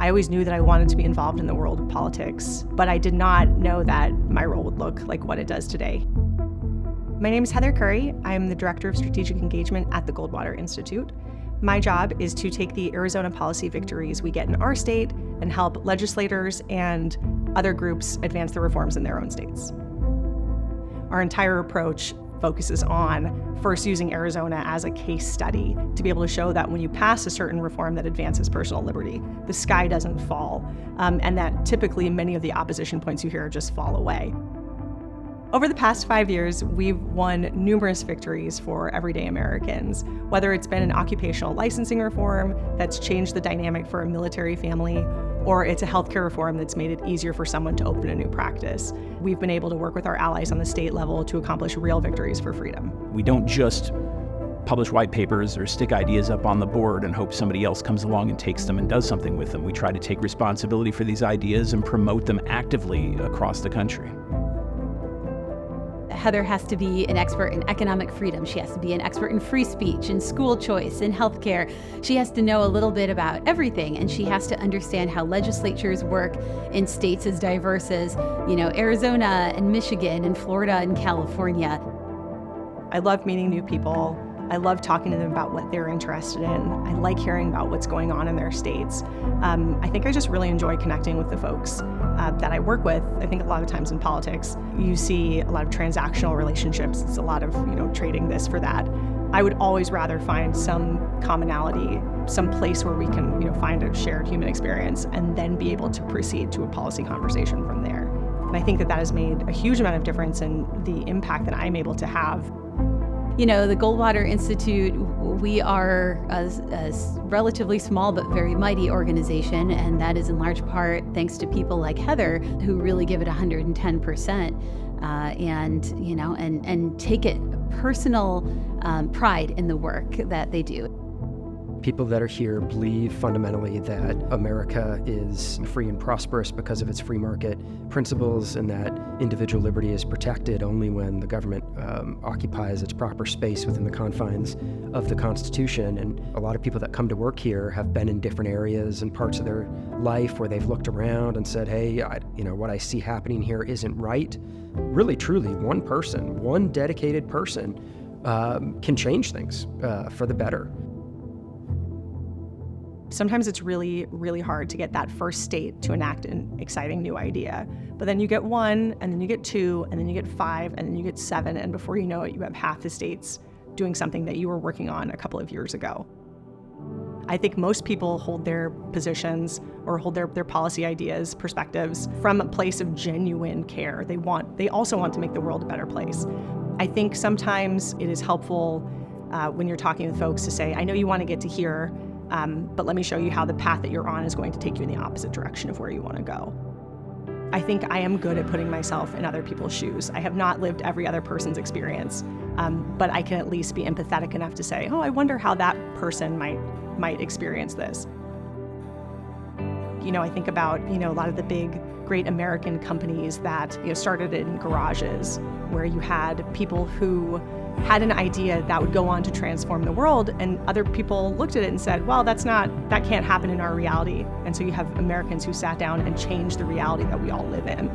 I always knew that I wanted to be involved in the world of politics, but I did not know that my role would look like what it does today. My name is Heather Curry. I am the Director of Strategic Engagement at the Goldwater Institute. My job is to take the Arizona policy victories we get in our state and help legislators and other groups advance the reforms in their own states. Our entire approach focuses on first using Arizona as a case study to be able to show that when you pass a certain reform that advances personal liberty, the sky doesn't fall, and that typically many of the opposition points you hear just fall away. Over the past 5 years, we've won numerous victories for everyday Americans, whether it's been an occupational licensing reform that's changed the dynamic for a military family, or it's a healthcare reform that's made it easier for someone to open a new practice. We've been able to work with our allies on the state level to accomplish real victories for freedom. We don't just publish white papers or stick ideas up on the board and hope somebody else comes along and takes them and does something with them. We try to take responsibility for these ideas and promote them actively across the country. Heather has to be an expert in economic freedom. She has to be an expert in free speech, in school choice, in healthcare. She has to know a little bit about everything, and she has to understand how legislatures work in states as diverse as, Arizona and Michigan and Florida and California. I love meeting new people. I love talking to them about what they're interested in. I like hearing about what's going on in their states. I think I just really enjoy connecting with the folks that I work with. I think a lot of times in politics, you see a lot of transactional relationships. It's a lot of, trading this for that. I would always rather find some commonality, some place where we can, find a shared human experience and then be able to proceed to a policy conversation from there. And I think that has made a huge amount of difference in the impact that I'm able to have. The Goldwater Institute, we are a relatively small but very mighty organization, and that is in large part thanks to people like Heather who really give it 110%, and take it personal pride in the work that they do. People that are here believe fundamentally that America is free and prosperous because of its free market principles, and that individual liberty is protected only when the government occupies its proper space within the confines of the Constitution. And a lot of people that come to work here have been in different areas and parts of their life where they've looked around and said, hey, what I see happening here isn't right. Really, truly, one person, one dedicated person can change things for the better. Sometimes it's really, really hard to get that first state to enact an exciting new idea. But then you get one, and then you get two, and then you get five, and then you get seven, and before you know it, you have half the states doing something that you were working on a couple of years ago. I think most people hold their positions or hold their policy ideas, perspectives from a place of genuine care. They also want to make the world a better place. I think sometimes it is helpful when you're talking with folks to say, I know you want to get to here, but let me show you how the path that you're on is going to take you in the opposite direction of where you want to go. I think I am good at putting myself in other people's shoes. I have not lived every other person's experience, but I can at least be empathetic enough to say, I wonder how that person might experience this. I think about, a lot of the big, great American companies that, started in garages where you had people who had an idea that would go on to transform the world, and other people looked at it and said, well, that can't happen in our reality. And so you have Americans who sat down and changed the reality that we all live in.